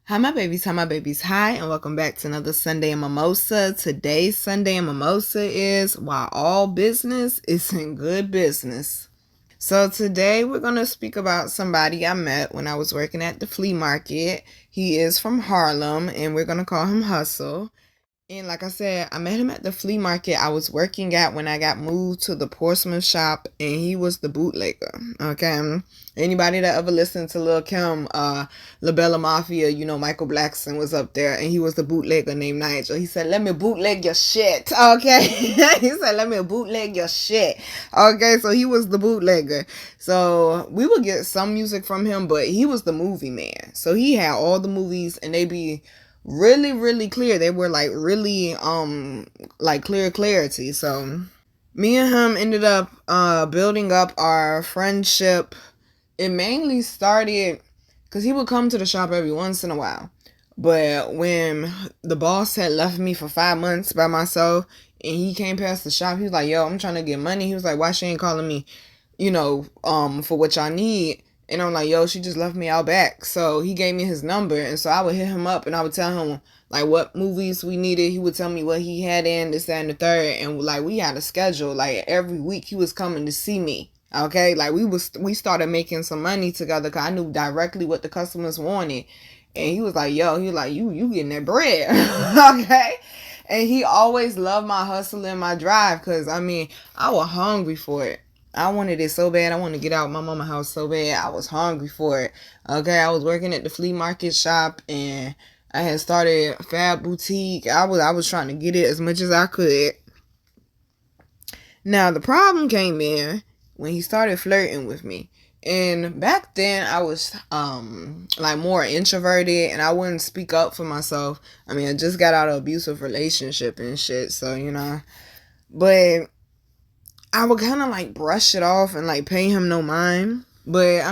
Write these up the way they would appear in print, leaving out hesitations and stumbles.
Hi my babies, hi, and welcome back to another Sunday in Mimosa. Today's Sunday in Mimosa is Why All Business is in Good Business. So today we're going to speak about somebody I met when I was working at the flea market. He is from Harlem and we're going to call him Hustle. And like I said, I met him at the flea market I was working at when I got moved to the Portsmouth shop, and he was the bootlegger. Okay. Anybody that ever listened to Lil' Kim, La Bella Mafia, Michael Blackson was up there, and he was the bootlegger named Nigel. He said, let me bootleg your shit. Okay. He said, let me bootleg your shit. Okay. So he was the bootlegger. So we would get some music from him, but he was the movie man. So he had all the movies, and they be really clear. They were like really like clear clarity. So me and him ended up building up our friendship. It mainly started because he would come to the shop every once in a while, but when the boss had left me for 5 months by myself and he came past the shop, he was like, yo, I'm trying to get money. He was like, why she ain't calling me, for what y'all need? And I'm like, yo, she just left me out back. So he gave me his number. And so I would hit him up and I would tell him like what movies we needed. He would tell me what he had in, this, that, and the third. And like we had a schedule. Like every week he was coming to see me. Okay. Like we started making some money together because I knew directly what the customers wanted. And he was like, yo, he was like, you getting that bread. Okay. And he always loved my hustle and my drive because I was hungry for it. I wanted it so bad. I wanted to get out of my mama's house so bad. I was hungry for it. Okay, I was working at the flea market shop and I had started FAB Boutique. I was trying to get it as much as I could. Now the problem came in when he started flirting with me. And back then I was like more introverted and I wouldn't speak up for myself. I just got out of an abusive relationship and shit, so but I would kind of like brush it off and like pay him no mind. But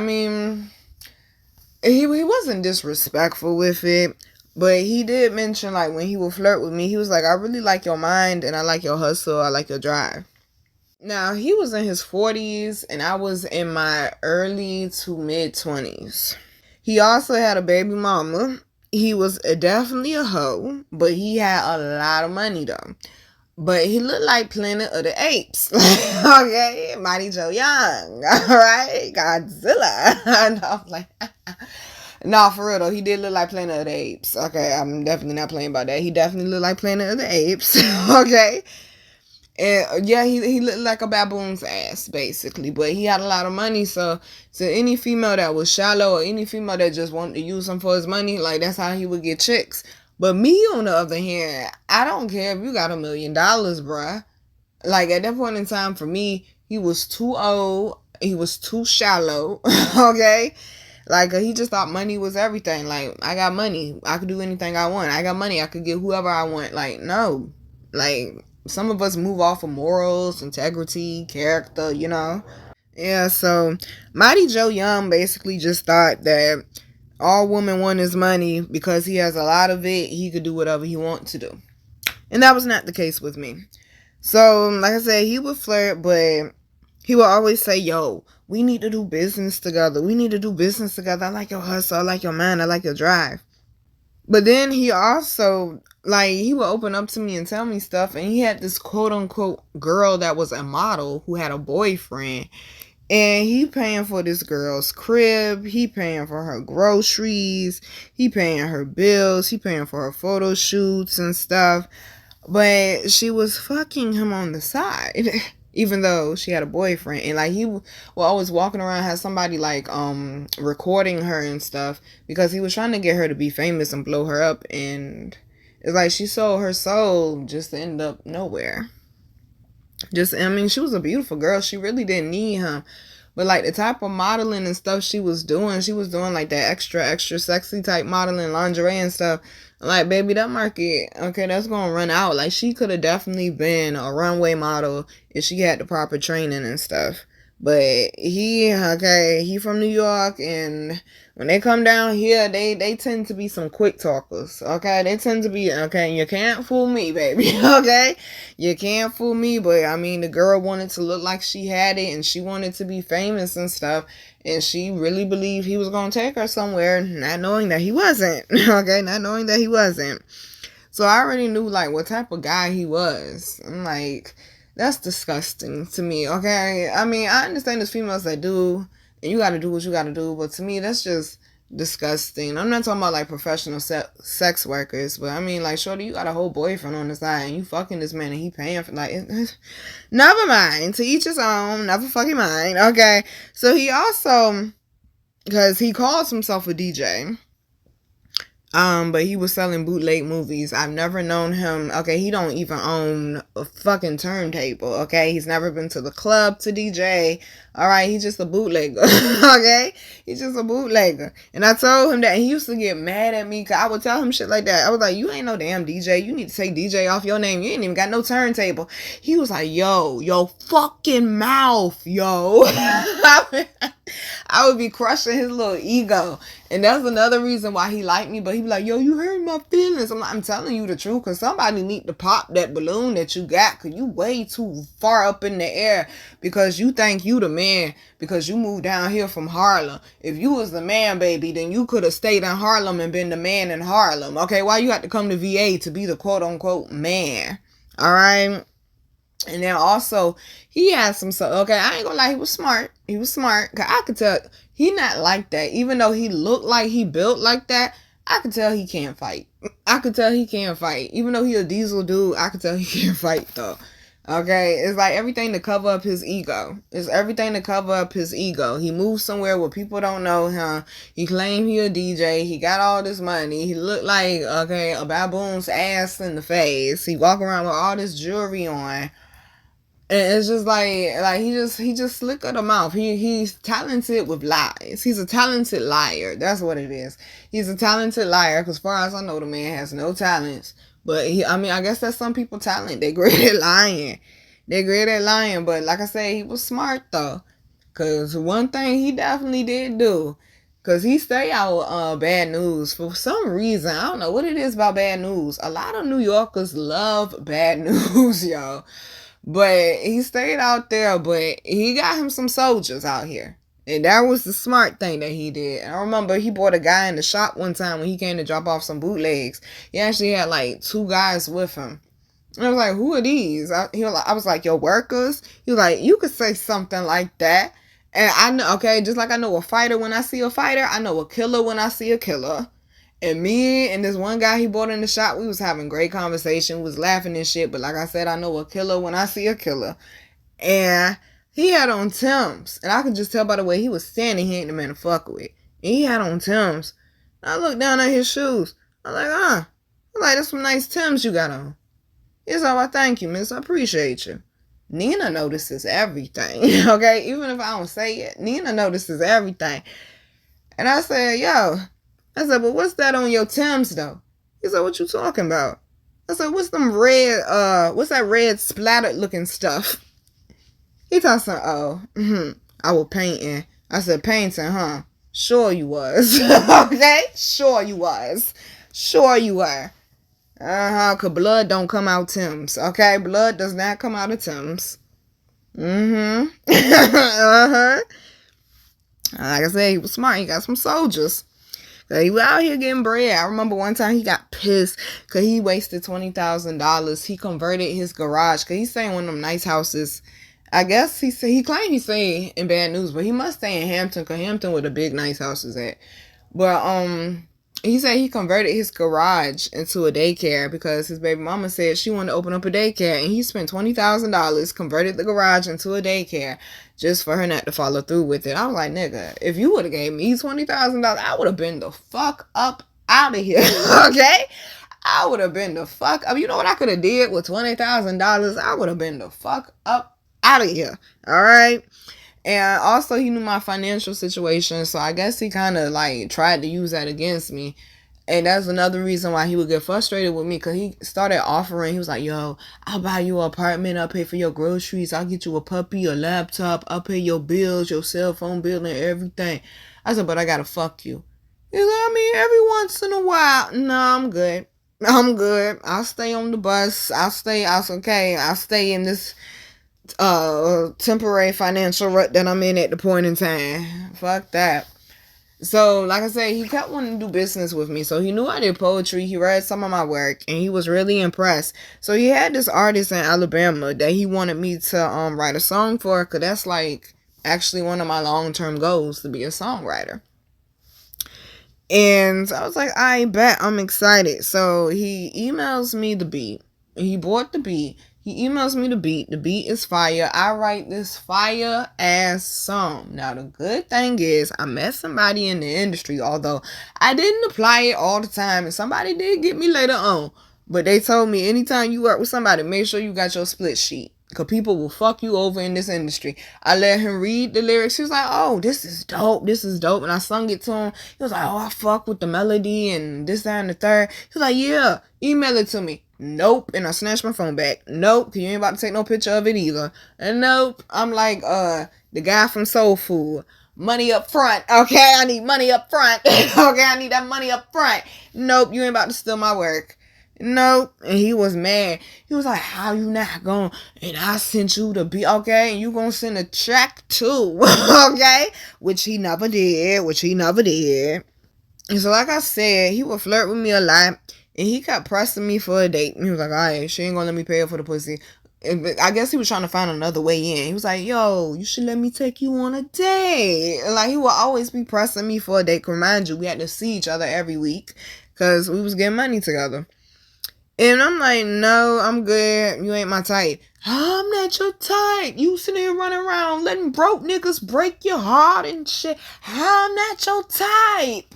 he wasn't disrespectful with it. But he did mention like when he would flirt with me, he was like, I really like your mind and I like your hustle. I like your drive. Now he was in his 40s and I was in my early to mid 20s. He also had a baby mama. He was definitely a hoe, but he had a lot of money though. But he looked like Planet of the Apes. Okay, Mighty Joe Young. All right, Godzilla. And I'm like, no, for real though, he did look like Planet of the Apes. Okay, I'm definitely not playing about that. He definitely looked like Planet of the Apes. Okay, and yeah, he looked like a baboon's ass basically. But he had a lot of money, so to any female that was shallow or any female that just wanted to use him for his money, like that's how he would get chicks. But me, on the other hand, I don't care if you got $1 million, bruh. Like, at that point in time, for me, he was too old. He was too shallow. Okay? Like, he just thought money was everything. Like, I got money. I could do anything I want. I got money. I could get whoever I want. Like, no. Like, some of us move off of morals, integrity, character. Yeah, so Mighty Joe Young basically just thought that all women want is money because he has a lot of it. He could do whatever he wants to do. And that was not the case with me. So, like I said, he would flirt, but he would always say, yo, we need to do business together. We need to do business together. I like your hustle. I like your mind. I like your drive. But then he also, like, he would open up to me and tell me stuff. And he had this quote unquote girl that was a model who had a boyfriend. And he paying for this girl's crib. He paying for her groceries. He paying her bills. He paying for her photo shoots and stuff. But she was fucking him on the side. Even though she had a boyfriend. And like he was always walking around, had somebody like recording her and stuff. Because he was trying to get her to be famous and blow her up. And it's like she sold her soul just to end up nowhere. She was a beautiful girl. She really didn't need him. But like the type of modeling and stuff she was doing like that extra sexy type modeling, lingerie and stuff. Like, baby, that market, okay, that's gonna run out. Like, she could have definitely been a runway model if she had the proper training and stuff. But he from New York, and when they come down here, they tend to be some quick talkers, okay? They tend to be, okay, you can't fool me, baby, okay? You can't fool me, but, I mean, the girl wanted to look like she had it, and she wanted to be famous and stuff, and she really believed he was going to take her somewhere, not knowing that he wasn't, okay? Not knowing that he wasn't. So I already knew, like, what type of guy he was. I'm like, that's disgusting to me, okay? I mean, I understand there's females that do, and you gotta do what you gotta do, but to me, that's just disgusting. I'm not talking about, like, professional sex workers, but I mean, like, shorty, you got a whole boyfriend on the side, and you fucking this man, and he paying for, like, never mind. To each his own, never fucking mind, okay? So he also, because he calls himself a DJ, but he was selling bootleg movies. I've never known him. Okay, he don't even own a fucking turntable. Okay, he's never been to the club to DJ. All right, he's just a bootlegger. Okay, he's just a bootlegger. And I told him that, he used to get mad at me because I would tell him shit like that. I was like, you ain't no damn DJ. You need to take DJ off your name. You ain't even got no turntable. He was like, yo fucking mouth, yo. I would be crushing his little ego. And that's another reason why he liked me. But he be like, yo, you hurt my feelings. I'm like, I'm telling you the truth, because somebody need to pop that balloon that you got, because you way too far up in the air, because you think you the man because you moved down here from Harlem. If you was the man, baby, then you could have stayed in Harlem and been the man in Harlem. Okay, why you had to come to VA to be the quote unquote man? All right. And then also, he had some, okay, I ain't gonna lie, he was smart. He was smart, because I could tell he not like that. Even though he looked like he built like that, I could tell he can't fight. I could tell he can't fight. Even though he a diesel dude, I could tell he can't fight, though. Okay, it's like everything to cover up his ego. It's everything to cover up his ego. He moved somewhere where people don't know him. He claimed he a DJ. He got all this money. He looked like, okay, a baboon's ass in the face. He walk around with all this jewelry on. And it's just like he just slick of the mouth. He's talented with lies. He's a talented liar. That's what it is. He's a talented liar, because as far as I know, the man has no talents. But I guess that's some people's talent. They're great at lying. They're great at lying. But like I said, he was smart though. Because one thing he definitely did do, because he stay out bad news for some reason. I don't know what it is about bad news. A lot of New Yorkers love bad news, y'all. But he stayed out there, but he got him some soldiers out here. And that was the smart thing that he did. I remember he bought a guy in the shop one time when he came to drop off some bootlegs. He actually had like 2 guys with him. And I was like, who are these? I was like, your workers? He was like, you could say something like that. And I know, okay, just like I know a fighter when I see a fighter, I know a killer when I see a killer. And me and this one guy he bought in the shop, we was having great conversation, we was laughing and shit. But like I said, I know a killer when I see a killer. And he had on Tim's. And I could just tell by the way he was standing, he ain't the man to fuck with. And he had on Tim's. I looked down at his shoes. I'm like, I'm like, that's some nice Tim's you got on. He's like, well, thank you, miss. I appreciate you. Nina notices everything. Okay? Even if I don't say it, Nina notices everything. And I said, yo. I said, but what's that on your Timbs though? He said, what you talking about? I said, what's that red splattered looking stuff? He told me, I was painting. I said, painting, huh? Sure you was. Okay? Sure you was. Sure you were. Cause blood don't come out Timbs. Okay? Blood does not come out of Timbs. Like I said, he was smart. He got some soldiers. He was out here getting bread. I remember one time he got pissed because he wasted $20,000. He converted his garage because he's staying in one of them nice houses. I guess he claimed he stayed in Bad News, but he must stay in Hampton, because Hampton where the big nice houses at. But he said he converted his garage into a daycare because his baby mama said she wanted to open up a daycare, and he spent $20,000, converted the garage into a daycare just for her not to follow through with it. I was like, nigga, if you would have gave me $20,000, I would have been the fuck up out of here. Okay? I would have been the fuck up. You know what I could have did with $20,000? I would have been the fuck up out of here. All right? And also, he knew my financial situation, so I guess he kind of, like, tried to use that against me. And that's another reason why he would get frustrated with me, because he started offering. He was like, yo, I'll buy you an apartment. I'll pay for your groceries. I'll get you a puppy, a laptop. I'll pay your bills, your cell phone bill, and everything. I said, but I gotta fuck you. He said, I mean, every once in a while. No, I'm good. I'm good. I'll stay on the bus. I'll stay in this temporary financial rut that I'm in at the point in time. Fuck that. So, like I said, he kept wanting to do business with me. So he knew I did poetry. He read some of my work, and he was really impressed. So he had this artist in Alabama that he wanted me to write a song for, because that's like actually one of my long-term goals, to be a songwriter. And I was like, I bet, I'm excited. So he emails me the beat. He bought the beat. He emails me the beat. The beat is fire. I write this fire ass song. Now the good thing is I met somebody in the industry, although I didn't apply it all the time, and somebody did get me later on. But they told me anytime you work with somebody, make sure you got your split sheet, because people will fuck you over in this industry. I let him read the lyrics. He was like, oh, this is dope. This is dope. And I sung it to him. He was like, oh, I fuck with the melody and this, that, and the third. He was like, yeah, email it to me. Nope. And I snatched my phone back. Nope. You ain't about to take no picture of it either. And nope. I'm like, the guy from Soul Food. Money up front. Okay, I need money up front. Okay, I need that money up front. Nope, you ain't about to steal my work. Nope. And he was mad. He was like, how you not going? And I sent you the beat, okay? And you gonna send a check too, okay? Which he never did. And so, like I said, he would flirt with me a lot. And he kept pressing me for a date. He was like, all right, she ain't gonna let me pay her for the pussy. And I guess he was trying to find another way in. He was like, yo, you should let me take you on a date. And like, he would always be pressing me for a date. Remind you, we had to see each other every week, because we was getting money together. And I'm like, no, I'm good. You ain't my type. I'm not your type. You sitting here running around letting broke niggas break your heart and shit. I'm not your type.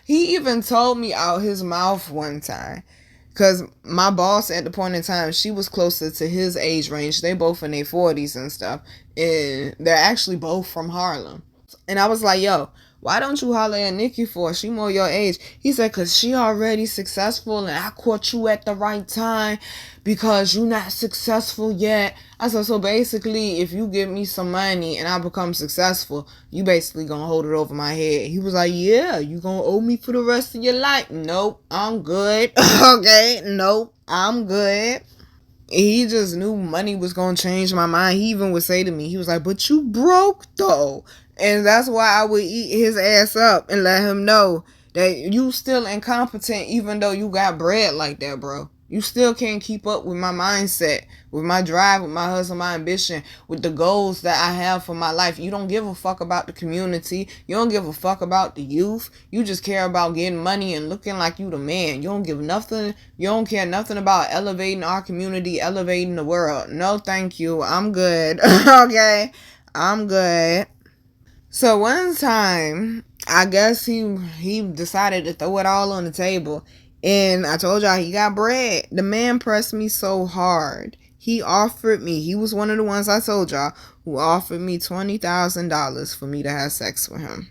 He even told me out his mouth one time, because my boss at the point in time, she was closer to his age range. They both in their 40s and stuff. And they're actually both from Harlem. And I was like, yo, why don't you holler at Nikki for? She more your age. He said, because she already successful and I caught you at the right time because you not successful yet. I said, so basically, if you give me some money and I become successful, you basically gonna hold it over my head. He was like, yeah, you gonna owe me for the rest of your life. Nope, I'm good. Okay, nope, I'm good. He just knew money was gonna change my mind. He even would say to me, he was like, but you broke though. And that's why I would eat his ass up and let him know that you still incompetent, even though you got bread like that, bro. You still can't keep up with my mindset, with my drive, with my hustle, my ambition, with the goals that I have for my life. You don't give a fuck about the community. You don't give a fuck about the youth. You just care about getting money and looking like you the man. You don't give nothing. You don't care nothing about elevating our community, elevating the world. No, thank you. I'm good. Okay? I'm good. So one time, I guess he decided to throw it all on the table. And I told y'all, he got bread. The man pressed me so hard. He was one of the ones I told y'all, who offered me $20,000 for me to have sex with him.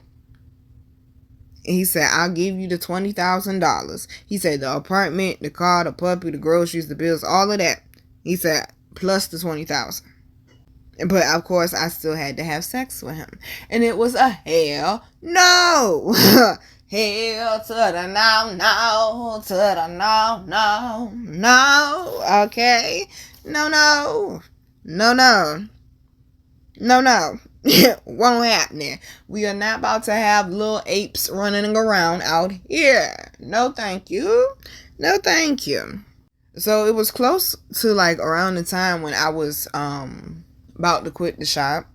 And he said, I'll give you the $20,000. He said, the apartment, the car, the puppy, the groceries, the bills, all of that. He said, plus the $20,000. But of course, I still had to have sex with him. And it was a hell no. Hell to the no, to the no. Okay? No. Won't happen. We are not about to have little apes running around out here. No, thank you. So it was close to like around the time when I was about to quit the shop,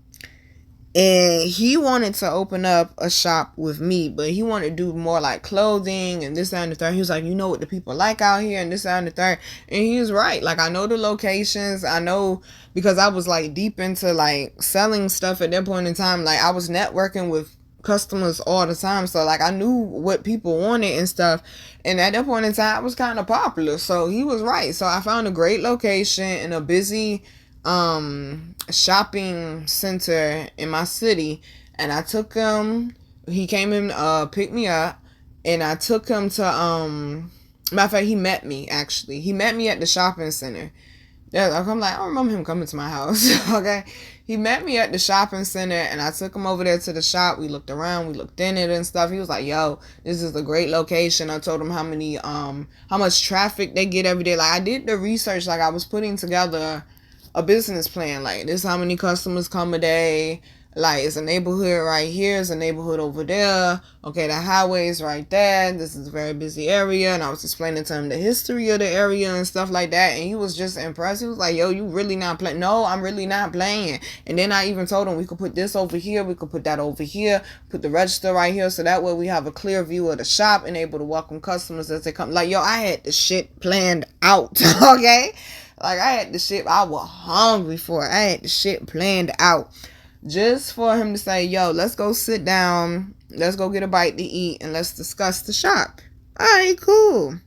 and he wanted to open up a shop with me, but he wanted to do more like clothing and this, that, and the third. He was like, you know what the people like out here and this, that, and the third. And he was right. Like, I know the locations. I know, because I was like deep into like selling stuff at that point in time. Like, I was networking with customers all the time, so like I knew what people wanted and stuff. And at that point in time, I was kind of popular, so he was right. So I found a great location in a busy shopping center in my city, and I took him. He came in, picked me up, And I took him to, matter of fact, he met me, actually. He met me at the shopping center. I'm like, I don't remember him coming to my house. Okay. He met me at the shopping center, and I took him over there to the shop. We looked around, we looked in it and stuff. He was like, yo, this is a great location. I told him how much traffic they get every day. Like, I did the research, like I was putting together a business plan. Like, this is how many customers come a day. Like, it's a neighborhood right here, it's a neighborhood over there. Okay, the highway is right there. This is a very busy area. And I was explaining to him the history of the area and stuff like that. And he was just impressed. He was like, yo, you really not playing? No, I'm really not playing. And then I even told him we could put this over here. We could put that over here. Put the register right here. So that way we have a clear view of the shop and able to welcome customers as they come. Like, yo, I had the shit planned out. Okay? Like, I had the shit. I was hungry for it. I had the shit planned out. Just for him to say, yo, let's go sit down, let's go get a bite to eat, and let's discuss the shop. All right, cool.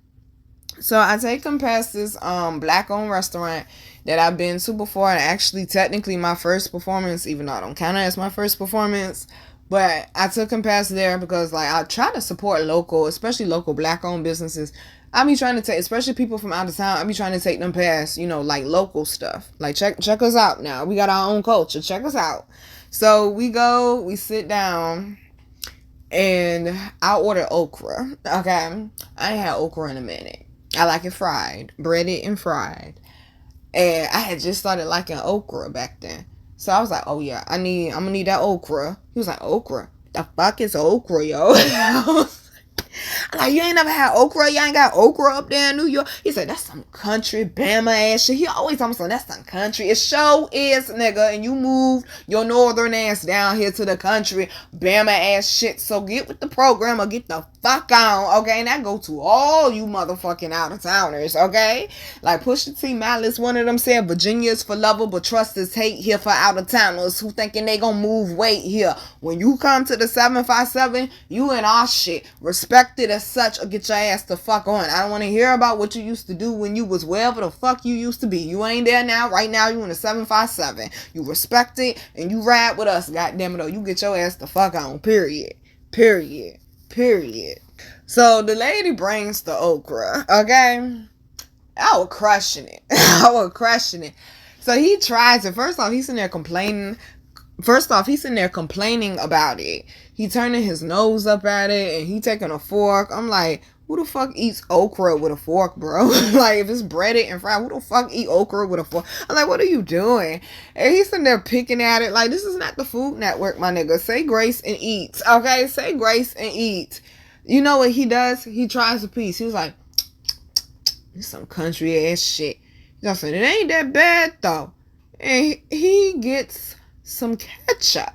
So I take him past this black-owned restaurant that I've been to before, and actually technically my first performance, even though I don't count it as my first performance, but I took him past there because, like, I try to support local, especially local black-owned businesses. I be trying to take, especially people from out of town, I be trying to take them past, you know, like, local stuff. Like, check us out now. We got our own culture. Check us out. So we go, we sit down, and I order okra. Okay? I ain't had okra in a minute. I like it fried, breaded and fried. And I had just started liking okra back then. So I was like, oh yeah, I'm gonna need that okra. He was like, okra? The fuck is okra, yo? Like, you ain't never had okra? You ain't got okra up there in New York? He said, that's some country Bama ass shit. He always tell me something, that's some country. It sure is, nigga. And you moved your northern ass down here to the country Bama ass shit. So get with the program or get the fuck on, okay? And that go to all you motherfucking out of towners, okay? Like Pusha T Malice, one of them said, Virginia's for lover, but trust is hate here for out of towners who thinking they gonna move weight here. When you come to the 757, you in our shit. Respected as such or get your ass the fuck on. I don't want to hear about what you used to do when you was wherever the fuck you used to be. You ain't there now. Right now you in the 757. You respect it and you ride with us. Goddamn it, you get your ass the fuck on. Period. Period. Period. So the lady brings the okra. Okay. I was crushing it. I was crushing it. So he tries it. First off, he's in there complaining about it. He turning his nose up at it and he taking a fork. I'm like, who the fuck eats okra with a fork, bro? Like, if it's breaded and fried, who the fuck eat okra with a fork? I'm like, what are you doing? And he's sitting there picking at it. Like, this is not the Food Network, my nigga. Say grace and eat. Okay? Say grace and eat. You know what he does? He tries a piece. He was like, this some country ass shit. I said, it ain't that bad though. And he gets some ketchup,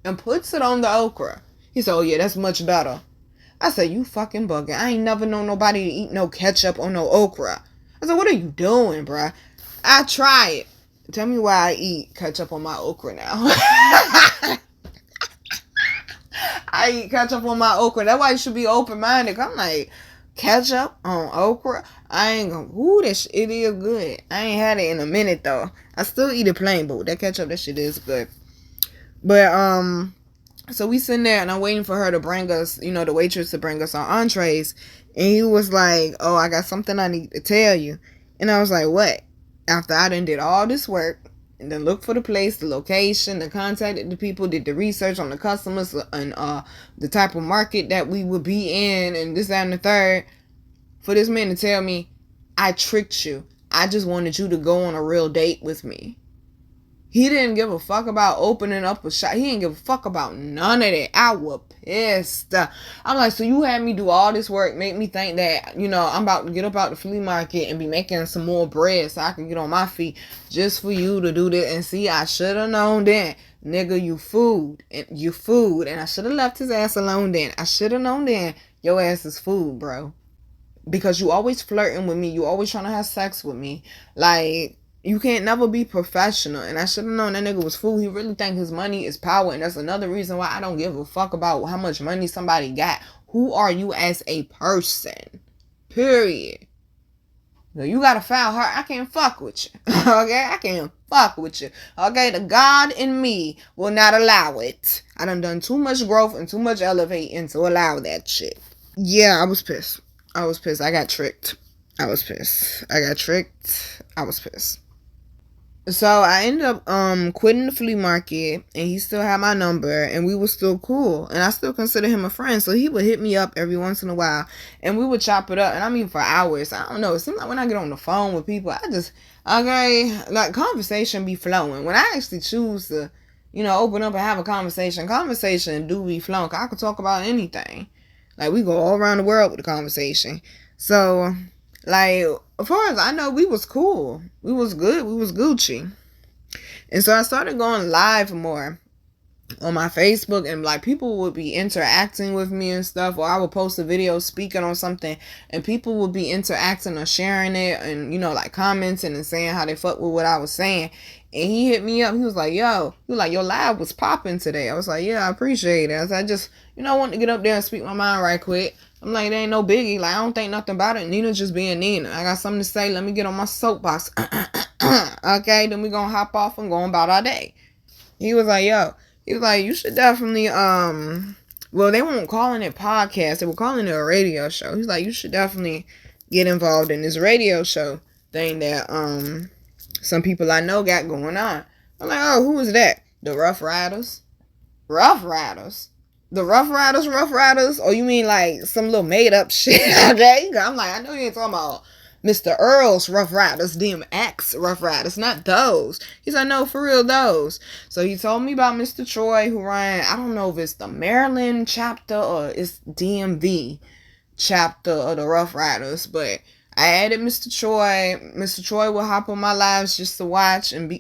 and puts it on the okra. He said, oh yeah, that's much better. I said, you fucking bugging. I ain't never known nobody to eat no ketchup on no okra. I said, what are you doing, bruh? I try it. Tell me why I eat ketchup on my okra now. I eat ketchup on my okra. That's why you should be open-minded. I'm like, ketchup on okra? I ain't gonna, it is good. I ain't had it in a minute though. I still eat it plain, but with that ketchup, that shit is good. But, so we sitting there and I'm waiting for her to bring us, you know, the waitress to bring us our entrees. And he was like, oh, I got something I need to tell you. And I was like, what? After I done did all this work and then looked for the place, the location, and contacted the people, did the research on the customers and the type of market that we would be in and this, that, and the third, for this man to tell me, I tricked you. I just wanted you to go on a real date with me. He didn't give a fuck about opening up a shop. He didn't give a fuck about none of that. I was pissed. I'm like, so you had me do all this work, make me think that, you know, I'm about to get up out the flea market and be making some more bread so I can get on my feet just for you to do this. And see, I should have known then. Nigga, you food. And I should have left his ass alone then. I should have known then. Your ass is food, bro. Because you always flirting with me. You always trying to have sex with me. Like, you can't never be professional. And I should have known that nigga was fool. He really think his money is power. And that's another reason why I don't give a fuck about how much money somebody got. Who are you as a person? Period. You got a foul heart. I can't fuck with you. Okay? I can't fuck with you. Okay, the God in me will not allow it. I done too much growth and too much elevating to allow that shit. Yeah, I was pissed. I got tricked. I was pissed. I was pissed. So I ended up quitting the flea market, and he still had my number, and we were still cool, and I still consider him a friend. So he would hit me up every once in a while, and we would chop it up, and I mean for hours. I don't know, it seems like when I get on the phone with people, like conversation be flowing. When I actually choose to, open up and have a conversation do be flowing. 'Cause I could talk about anything. Like, we go all around the world with the conversation. So, like, as far as I know, we was cool. We was good. We was Gucci. And so I started going live more on my Facebook, and like people would be interacting with me and stuff, or I would post a video speaking on something, and people would be interacting or sharing it, and like commenting and saying how they fuck with what I was saying. And he hit me up. He was like, your live was popping today. I was like, yeah, I appreciate it. I just want to get up there and speak my mind right quick. I'm like, it ain't no biggie. Like, I don't think nothing about it. Nina just being Nina. I got something to say. Let me get on my soapbox. Okay, then we gonna hop off and go about our day. He was like, you should definitely, well, they weren't calling it podcast. They were calling it a radio show. He's like, you should definitely get involved in this radio show thing that, some people I know got going on. I'm like, oh, who is that? The Rough Riders? Rough Riders? The Rough Riders? Or you mean like some little made up shit? Okay? I'm like, I know you ain't talking about Mr. Earl's Rough Riders, DMX Rough Riders, not those. He's like, no, for real, those. So he told me about Mr. Troy, who ran, I don't know if it's the Maryland chapter or it's DMV chapter of the Rough Riders, but I added Mr. Troy. Mr. Troy will hop on my lives just to watch and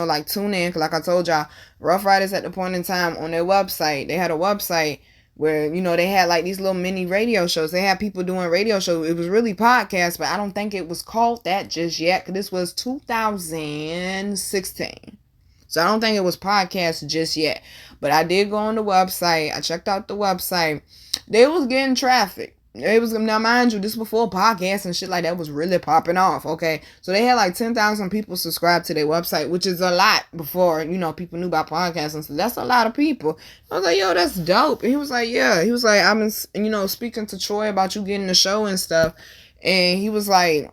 like tune in. Cause like I told y'all, Rough Riders at the point in time on their website, they had a website where, they had like these little mini radio shows. They had people doing radio shows. It was really podcasts, but I don't think it was called that just yet. Cause this was 2016. So I don't think it was podcast just yet. But I did go on the website. I checked out the website. They was getting traffic. It was, now mind you, this before podcasts and shit like that was really popping off, okay? So they had like 10,000 people subscribed to their website, which is a lot before, people knew about podcasts and stuff. That's a lot of people. I was like, yo, that's dope. And he was like, yeah. He was like, I've been, speaking to Troy about you getting the show and stuff. And he was like,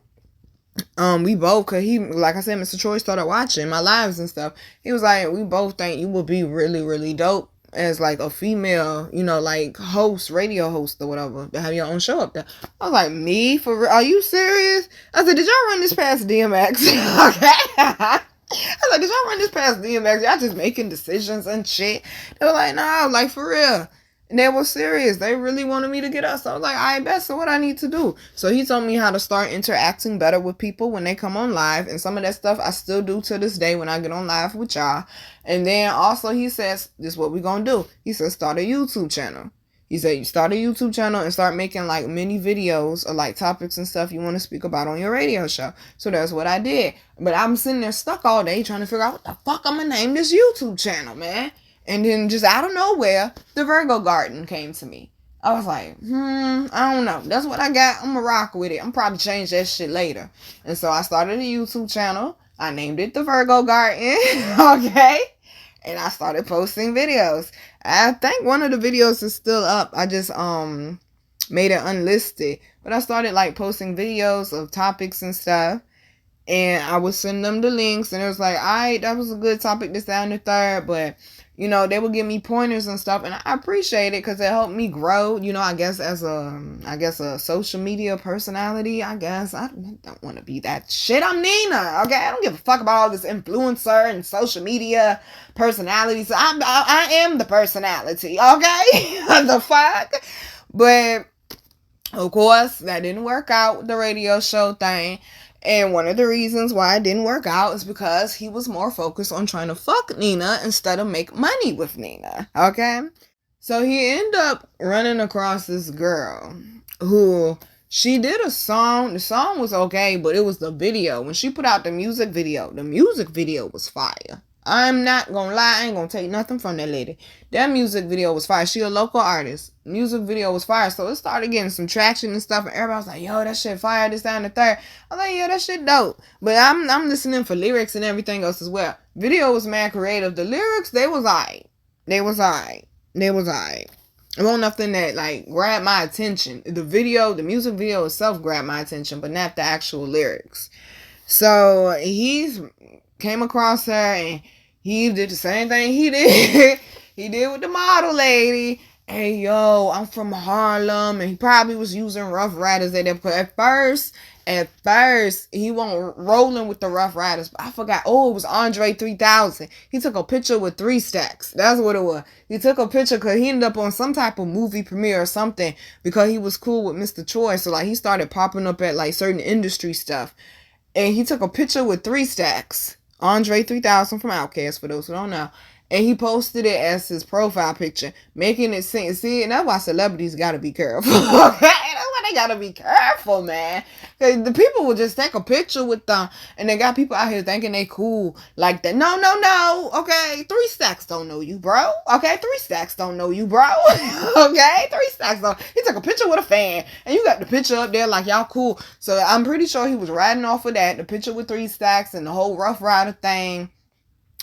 we both, cause he, like I said, Mr. Troy started watching my lives and stuff. He was like, we both think you would be really, really dope as like a female, like host, radio host or whatever, to have your own show up there. I was like, me? For real? Are you serious? I said, did y'all run this past DMX? Okay. I was like, did y'all run this past DMX? Y'all just making decisions and shit. They were like, no, like for real. And they were serious. They really wanted me to get us. So I was like, I bet. So what I need to do? So he told me how to start interacting better with people when they come on live. And some of that stuff I still do to this day when I get on live with y'all. And then also he says, this is what we're going to do. He said, start a YouTube channel. He said, you start a YouTube channel and start making like mini videos or like topics and stuff you want to speak about on your radio show. So that's what I did. But I'm sitting there stuck all day trying to figure out what the fuck I'm going to name this YouTube channel, man. And then just out of nowhere, the Virgo Garden came to me. I was like, I don't know. That's what I got. I'm going to rock with it. I'm probably change that shit later. And so I started a YouTube channel. I named it the Virgo Garden. Okay. And I started posting videos. I think one of the videos is still up. I just made it unlisted. But I started like posting videos of topics and stuff. And I would send them the links. And it was like, all right, that was a good topic, this, that, and the third. But they would give me pointers and stuff, and I appreciate it because it helped me grow, I guess as a social media personality, I guess. I don't want to be that shit. I'm Nina, okay? I don't give a fuck about all this influencer and social media personality. So I am the personality, okay? The fuck? But, of course, that didn't work out with the radio show thing. And one of the reasons why it didn't work out is because he was more focused on trying to fuck Nina instead of make money with Nina. Okay? So he ended up running across this girl who, she did a song. The song was okay, but it was the video. When she put out the music video was fire. I'm not gonna lie, I ain't gonna take nothing from that lady. That music video was fire. She a local artist. Music video was fire. So it started getting some traction and stuff, and everybody was like, yo, that shit fire, this, that, and the third. I'm like, yeah, that shit dope. But I'm listening for lyrics and everything else as well. Video was mad creative. The lyrics, they was alright. They was alright. It wasn't nothing that like grabbed my attention. The music video itself grabbed my attention, but not the actual lyrics. So he came across her and he did the same thing he did. He did with the model lady. Hey, yo, I'm from Harlem. And he probably was using Rough Riders at first, he wasn't rolling with the Rough Riders. But I forgot. Oh, it was Andre 3000. He took a picture with 3 stacks. That's what it was. He took a picture because he ended up on some type of movie premiere or something because he was cool with Mr. Choi. So, like, he started popping up at, like, certain industry stuff. And he took a picture with 3 stacks. Andre 3000 from Outkast, for those who don't know. And he posted it as his profile picture, making it seem, see, and that's why celebrities gotta be careful. Okay? That's why they gotta be careful, man. Because the people will just take a picture with them, and they got people out here thinking they cool like that. No. Okay? 3 stacks don't know you, bro. Okay? 3 stacks don't know you, bro. Okay? 3 stacks don't. He took a picture with a fan, and you got the picture up there like y'all cool. So I'm pretty sure he was riding off of that, the picture with 3 stacks and the whole Rough Rider thing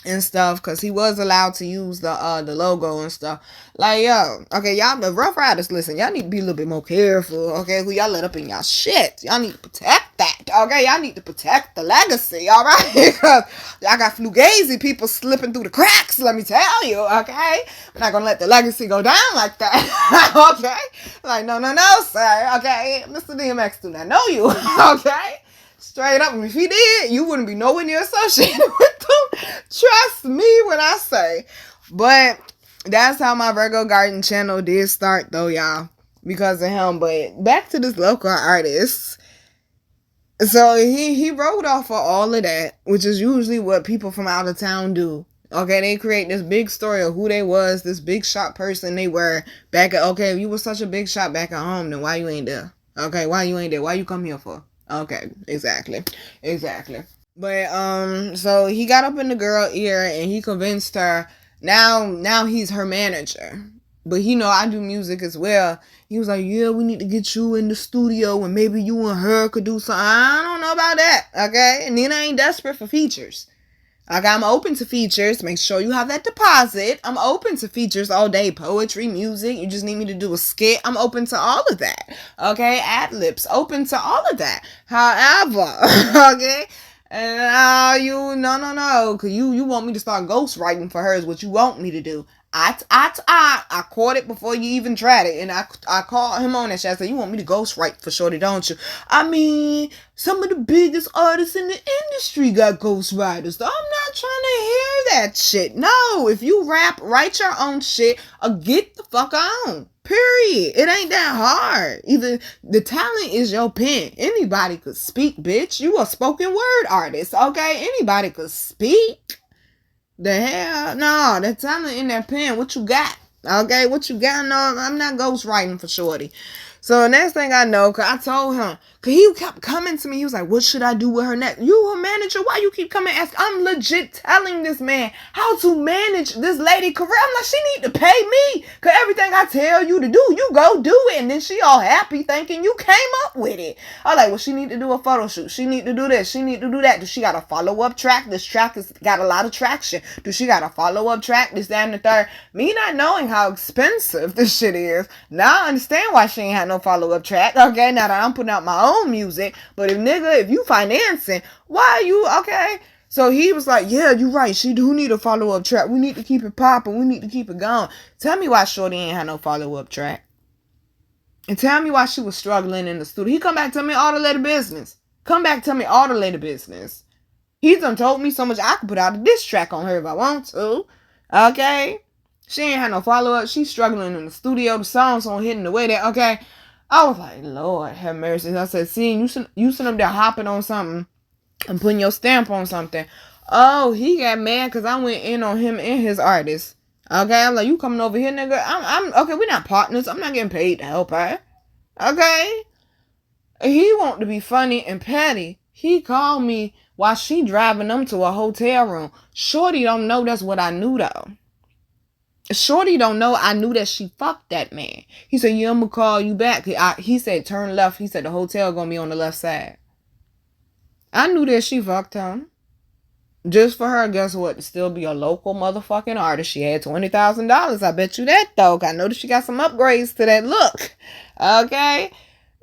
and stuff, because he was allowed to use the logo and stuff. Like, yo, okay, y'all, the Rough Riders, listen, y'all need to be a little bit more careful, okay, who y'all let up in y'all shit. Y'all need to protect that, okay? Y'all need to protect the legacy, all right? Because y'all got Fugazi people slipping through the cracks, let me tell you, okay? We're not gonna let the legacy go down like that, okay? Like, no, sir, okay? Mr. DMX do not know you, okay? Straight up, if he did, you wouldn't be nowhere near associated with them. Trust me when I say. But that's how my Virgo Garden channel did start, though, y'all, because of him. But back to this local artist. So he wrote off of all of that, which is usually what people from out of town do. Okay, they create this big story of who they was, this big shot person they were back at, okay, if you was such a big shot back at home, then why you ain't there? Okay, why you ain't there? Why you come here for? Okay, exactly. But so he got up in the girl ear and he convinced her. Now he's her manager, but he know I do music as well. He was like, yeah, we need to get you in the studio and maybe you and her could do something. I don't know about that, okay? And then I ain't desperate for features. Like, I'm open to features. Make sure you have that deposit. I'm open to features all day. Poetry, music. You just need me to do a skit. I'm open to all of that. Okay? Ad-libs. Open to all of that. However, okay? And no. Because you want me to start ghostwriting for her is what you want me to do. I caught it before you even tried it. And I called him on that shit. I said, you want me to ghostwrite for shorty, don't you? I mean, some of the biggest artists in the industry got ghostwriters. I'm not trying to hear that shit. No, if you write your own shit, or get the fuck on. Period. It ain't that hard. Either the talent is your pen. Anybody could speak, bitch. You a spoken word artist, okay? Anybody could speak. The hell? No, the talent in that pen. What you got? Okay, what you got? No, I'm not ghostwriting for shorty. So next thing I know, cause I told him, cause he kept coming to me. He was like, "What should I do with her next? You her manager? Why you keep coming? Ask?" I'm legit telling this man how to manage this lady career. I'm like, she need to pay me, cause everything I tell you to do, you go do it, and then she all happy thinking you came up with it. I'm like, well, she need to do a photo shoot. She need to do this. She need to do that. Do she got a follow-up track? This track has got a lot of traction. Do she got a follow-up track? This, that, and the third. Me not knowing how expensive this shit is. Now I understand why she ain't had no follow-up track. Okay, now that I'm putting out my own music. But if you financing, why are you, okay? So he was like, yeah, you're right. She do need a follow-up track. We need to keep it popping. We need to keep it going. Tell me why shorty ain't had no follow-up track. And tell me why she was struggling in the studio. He come back to me all the later business. He done told me so much I could put out a diss track on her if I want to. Okay? She ain't had no follow-up. She's struggling in the studio. The songs on hitting the way that, okay? I was like, Lord have mercy. I said, see, you sitting up there hopping on something and putting your stamp on something. Oh, he got mad because I went in on him and his artist. Okay? I'm like, you coming over here, nigga? I'm okay, we're not partners. I'm not getting paid to help her. Okay? He want to be funny and petty. He called me while she driving them to a hotel room. Shorty don't know that's what I knew, though. Shorty don't know I knew that she fucked that man. He said, yeah, I'm gonna call you back. He said, turn left. He said, the hotel gonna be on the left side. I knew that she fucked him. Just for her, guess what? To still be a local motherfucking artist. She had $20,000. I bet you that, though. I know that she got some upgrades to that look. Okay?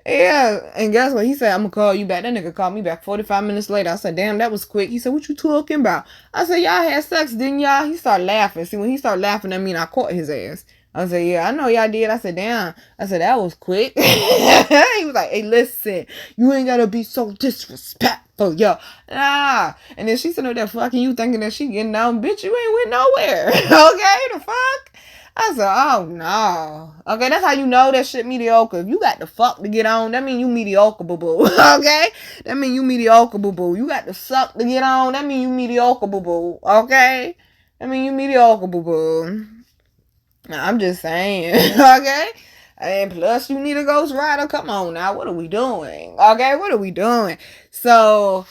Yeah. And guess what? He said, I'm going to call you back. That nigga called me back 45 minutes later. I said, damn, that was quick. He said, what you talking about? I said, y'all had sex, didn't y'all? He started laughing. See, when he started laughing, I mean, I caught his ass. I said, yeah, I know y'all did. I said, damn. I said, that was quick. He was like, hey, listen, you ain't got to be so disrespectful, yo. Nah. And then she said, there fucking you thinking that she getting down. Bitch, you ain't went nowhere. Okay, the fuck? I said, oh, no. Okay, that's how you know that shit mediocre. If you got the fuck to get on, that mean you mediocre, boo-boo. Okay? That mean you mediocre, boo-boo. You got the suck to get on, that mean you mediocre, boo-boo. Okay? That mean you mediocre, boo-boo. I'm just saying, okay? And plus, you need a ghost rider. Come on now, what are we doing? Okay, what are we doing? So,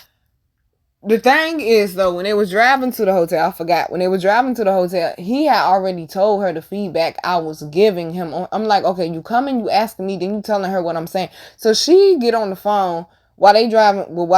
the thing is, though, when they was driving to the hotel, I forgot. When they was driving to the hotel, he had already told her the feedback I was giving him. I'm like, okay, you coming, you asking me, then you telling her what I'm saying. So, she get on the phone while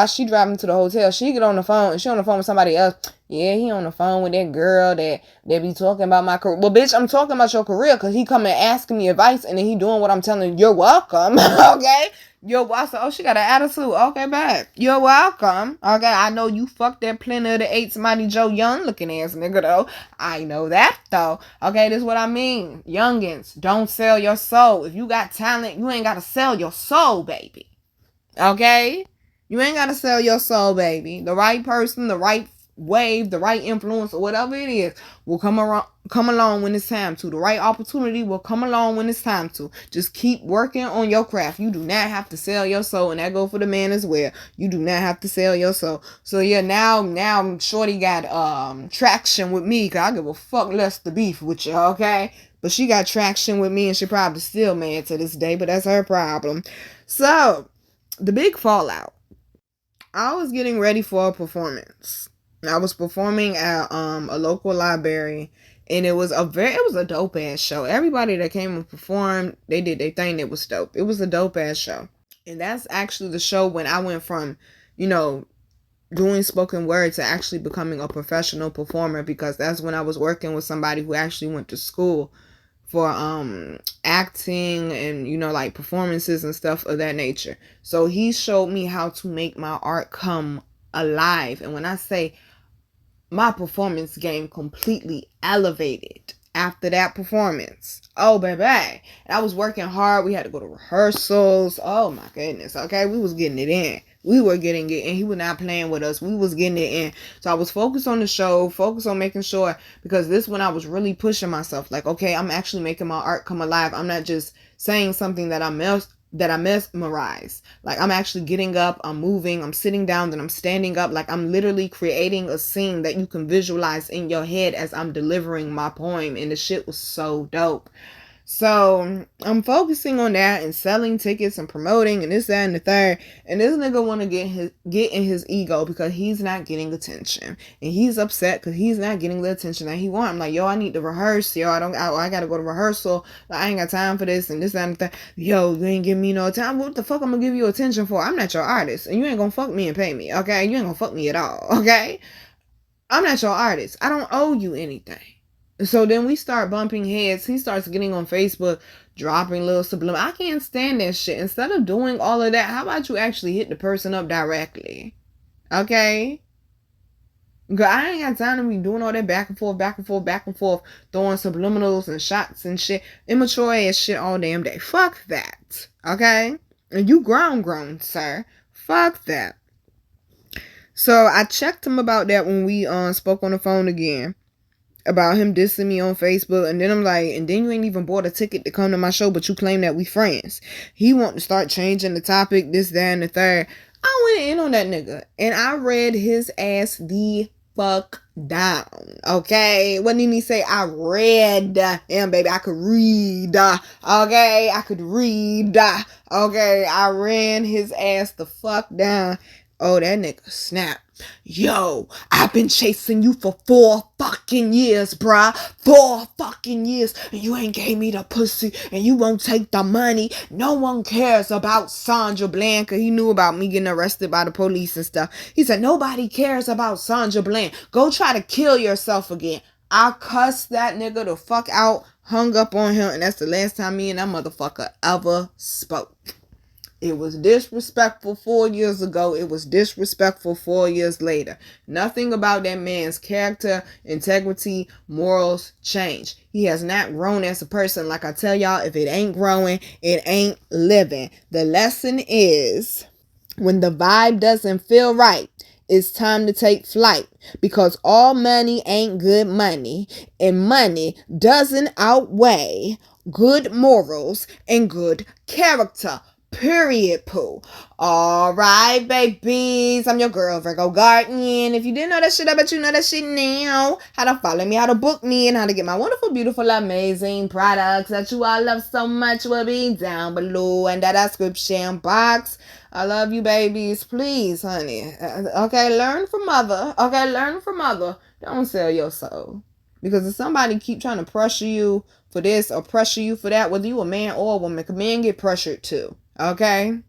she driving to the hotel. She get on the phone, and she on the phone with somebody else. Yeah, he on the phone with that girl that be talking about my career. Well, bitch, I'm talking about your career because he come and asking me advice and then he doing what I'm telling you. You're welcome. Okay? I said, oh, she got an attitude. Okay, back. You're welcome. Okay, I know you fucked that Planet of the Apes Mighty Joe Young looking ass nigga, though. I know that, though. Okay, this is what I mean. Youngins, don't sell your soul. If you got talent, you ain't got to sell your soul, baby. Okay? You ain't got to sell your soul, baby. The right person, the right wave, the right influence, or whatever it is will come along when it's time to. The right opportunity will come along when it's time to. Just keep working on your craft. You do not have to sell your soul, and that go for the man as well. You do not have to sell your soul. So yeah, now Shorty got traction with me, cause I give a fuck less the beef with you, okay? But she got traction with me, and she probably still mad to this day, but that's her problem. So the big fallout. I was getting ready for a performance. I was performing at a local library, and it was a dope ass show. Everybody that came and performed, they did their thing. It was dope. It was a dope ass show. And that's actually the show when I went from, doing spoken word to actually becoming a professional performer, because that's when I was working with somebody who actually went to school for acting and like performances and stuff of that nature. So he showed me how to make my art come alive. And when I say my performance game completely elevated after that performance, oh baby, and I was working hard. We had to go to rehearsals. Oh my goodness. Okay, we was getting it in. We were getting it in. He was not playing with us. We was getting it in. So I was focused on the show, focused on making sure, because this one I was really pushing myself. Like, okay, I'm actually making my art come alive. I'm not just saying something that I mesmerize. Like, I'm actually getting up, I'm moving, I'm sitting down, then I'm standing up. Like, I'm literally creating a scene that you can visualize in your head as I'm delivering my poem. And the shit was so dope. So I'm focusing on that and selling tickets and promoting and this, that, and the third. And this nigga want to get in his ego because he's not getting attention, and he's upset because he's not getting the attention that he wants. I'm like, yo, I need to rehearse. Yo, I gotta go to rehearsal. Like, I ain't got time for this and this, that, and the third. Yo, you ain't giving me no time. What the fuck I'm gonna give you attention for? I'm not your artist, and you ain't gonna fuck me and pay me. Okay, you ain't gonna fuck me at all. Okay, I'm not your artist. I don't owe you anything. So then we start bumping heads. He starts getting on Facebook, dropping little subliminal. I can't stand that shit. Instead of doing all of that, how about you actually hit the person up directly? Okay? Girl, I ain't got time to be doing all that back and forth, throwing subliminals and shots and shit. Immature ass shit all damn day. Fuck that. Okay? And you grown, sir. Fuck that. So I checked him about that when we spoke on the phone again, about him dissing me on Facebook. And then I'm like, and then you ain't even bought a ticket to come to my show, but you claim that we friends. He want to start changing the topic, this, that, and the third. I went in on that nigga, and I read his ass the fuck down. Okay? What did he say? I read him, baby. I could read. Okay? I could read. Okay? I ran his ass the fuck down. Oh, that nigga snapped. Yo, I've been chasing you for 4 fucking years, bruh. 4 fucking years. And you ain't gave me the pussy. And you won't take the money. No one cares about Sandra Bland. Cause he knew about me getting arrested by the police and stuff. He said, nobody cares about Sandra Bland. Go try to kill yourself again. I cussed that nigga the fuck out. Hung up on him. And that's the last time me and that motherfucker ever spoke. It was disrespectful 4 years ago. It was disrespectful 4 years later. Nothing about that man's character, integrity, morals change. He has not grown as a person. Like I tell y'all, if it ain't growing, it ain't living. The lesson is, when the vibe doesn't feel right, it's time to take flight, because all money ain't good money, and money doesn't outweigh good morals and good character. Period, poo. All right, babies. I'm your girl, Virgo Garden. If you didn't know that shit, I bet you know that shit now. How to follow me, how to book me, and how to get my wonderful, beautiful, amazing products that you all love so much will be down below in the description box. I love you, babies. Please, honey. Okay, learn from mother. Okay, learn from mother. Don't sell your soul. Because if somebody keep trying to pressure you for this or pressure you for that, whether you a man or a woman, men get pressured too. Okay?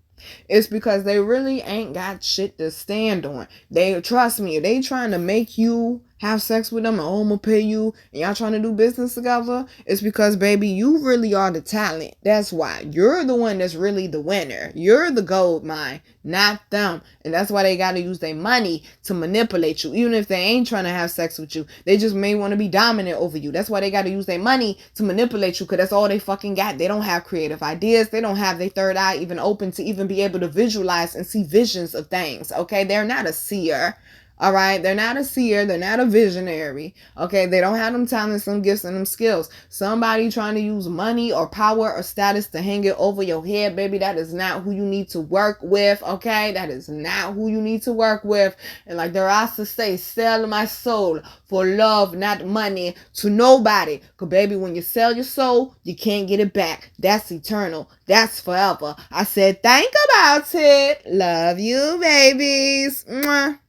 It's because they really ain't got shit to stand on. They, trust me, if they trying to make you have sex with them and I'm gonna pay you and y'all trying to do business together, it's because, baby, you really are the talent. That's why. You're the one that's really the winner. You're the gold mine, not them. And that's why they gotta use their money to manipulate you. Even if they ain't trying to have sex with you, they just may want to be dominant over you. That's why they gotta use their money to manipulate you, because that's all they fucking got. They don't have creative ideas. They don't have their third eye even open to even be able to visualize and see visions of things. Okay, they're not a seer. All right, they're not a seer, they're not a visionary. Okay, they don't have them talents, some gifts, and them skills. Somebody trying to use money or power or status to hang it over your head, baby, that is not who you need to work with. Okay, that is not who you need to work with. And like the Rasta say, sell my soul for love, not money, to nobody. Because, baby, when you sell your soul, you can't get it back. That's eternal. That's forever. I said, think about it. Love you, babies. Mwah.